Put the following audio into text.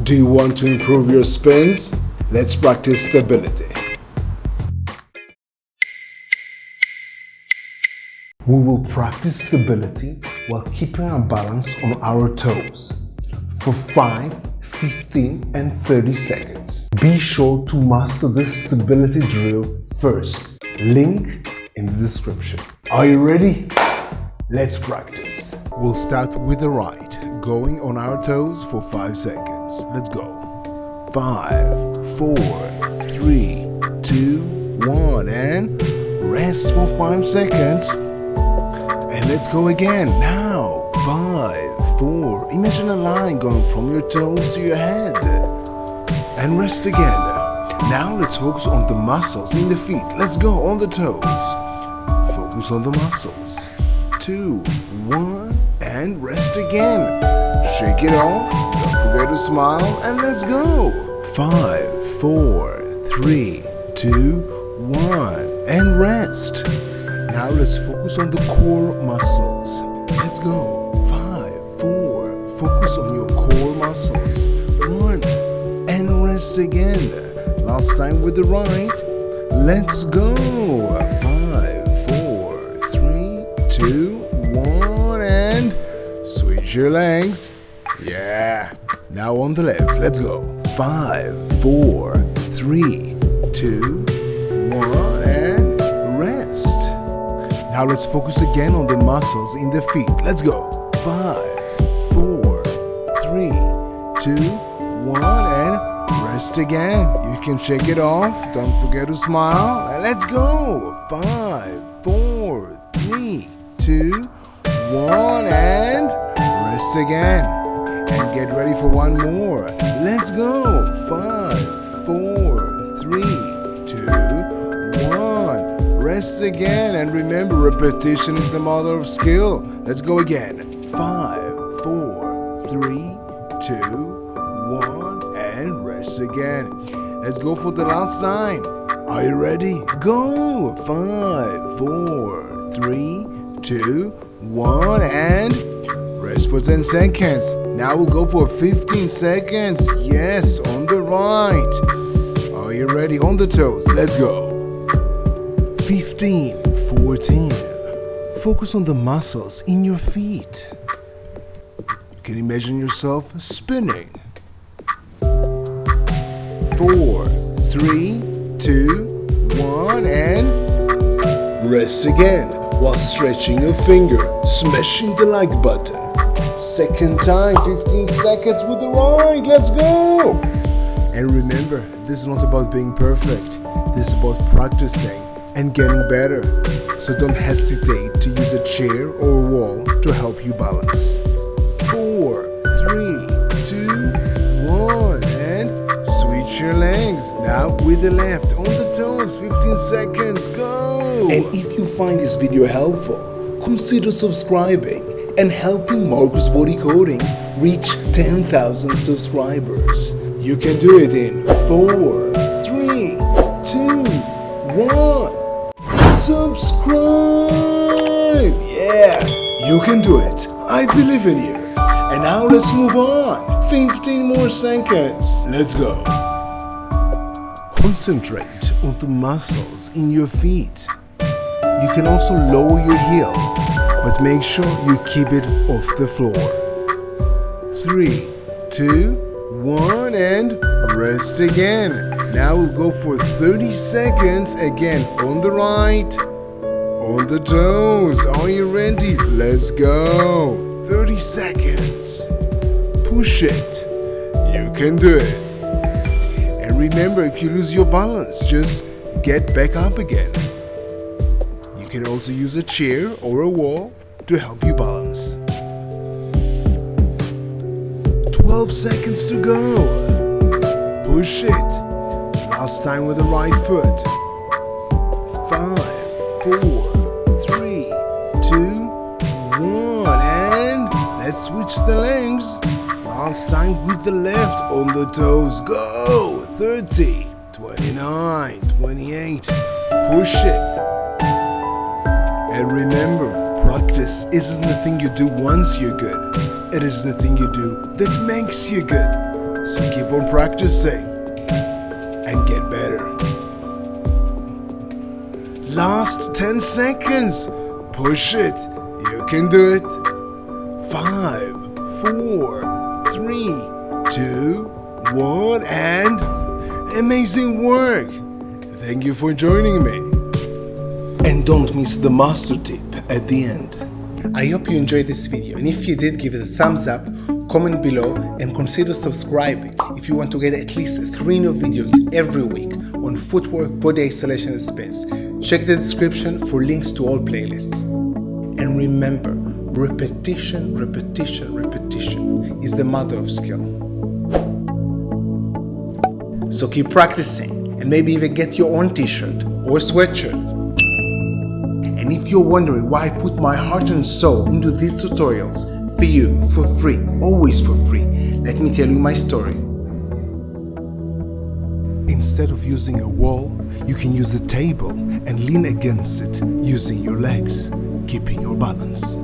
Do you want to improve your spins? Let's practice stability. We will practice stability while keeping our balance on our toes for 5, 15 and 30 seconds. Be sure to master this stability drill first. Link in the description. Are you ready? Let's practice. We'll start with the right, going on our toes for 5 seconds. Let's go. 5, 4, 3, 2, 1 and rest for 5 seconds. And let's go again. Now, 5, 4. Imagine a line going from your toes to your head. And rest again. Now let's focus on the muscles in the feet. Let's go on the toes. Focus on the muscles. 2, 1, and rest again. Shake it off. Don't forget to smile, and let's go. 5, 4, 3, 2, 1, and rest. Now let's focus on the core muscles. Let's go. 5, 4. Focus on your core muscles. 1, and rest again. Last time with the right. Let's go. 5, 4, 3, 2, 1, and switch your legs. Yeah. Now on the left. Let's go. 5, 4, 3, 2, 1, and rest. Now let's focus again on the muscles in the feet. Let's go. 5, 4, 3, 2, 1, and rest again. You can shake it off. Don't forget to smile. And let's go. 5, 4, 3, 2, 1, and rest again. And get ready for one more. Let's go. 5, 4, 3, 2, 1. Rest again, and remember, repetition is the mother of skill. Let's go again. 5, 4, 3, 2, 1, and rest again. Let's go for the last time. Are you ready? Go! 5, 4, 3, 2, 1, and rest for 10 seconds. Now we'll go for 15 seconds. Yes, on the right. Are you ready? On the toes. Let's go. 15, 14. Focus on the muscles in your feet. You can imagine yourself spinning. 4, 3, 2, 1, and rest again while stretching your finger, smashing the like button. Second time, 15 seconds with the right. Let's go. And remember, this is not about being perfect. This is about practicing and getting better. So don't hesitate to use a chair or a wall to help you balance. 4, 3, 2, 1, and switch your legs. Now with the left on the toes, 15 seconds, go! And if you find this video helpful, consider subscribing and helping Marcus Body Coding reach 10,000 subscribers. You can do it in 4, 3, 2, 1. Subscribe! Yeah, you can do it. I believe in you. And now let's move on. 15 more seconds. Let's go. Concentrate on the muscles in your feet. You can also lower your heel, but make sure you keep it off the floor. 3, 2, 1, and rest again. Now we'll go for 30 seconds again on the right, on the toes. Are you ready? Let's go. 30 seconds. Push it. You can do it. And remember, if you lose your balance, just get back up again. You can also use a chair or a wall to help you balance. 12 seconds to go. Push it. Last time with the right foot. 5, 4, 3, 2, 1, and let's switch the legs. Last time with the left on the toes. Go! 30, 29, 28. Push it. And remember, practice isn't the thing you do once you're good. It is the thing you do that makes you good. So keep on practicing and get better. Last 10 seconds. Push it. You can do it. 5, 4, 3, 2, 1, and amazing work. Thank you for joining me. And don't miss the master tip at the end. I hope you enjoyed this video, and if you did, give it a thumbs up, comment below, and consider subscribing if you want to get at least 3 new videos every week on footwork, body isolation, and space. Check the description for links to all playlists. And remember, repetition, repetition, repetition is the mother of skill. So keep practicing, and maybe even get your own t-shirt or sweatshirt. And if you're wondering why I put my heart and soul into these tutorials for you, for free, always for free, let me tell you my story. Instead of using a wall, you can use a table and lean against it using your legs, keeping your balance.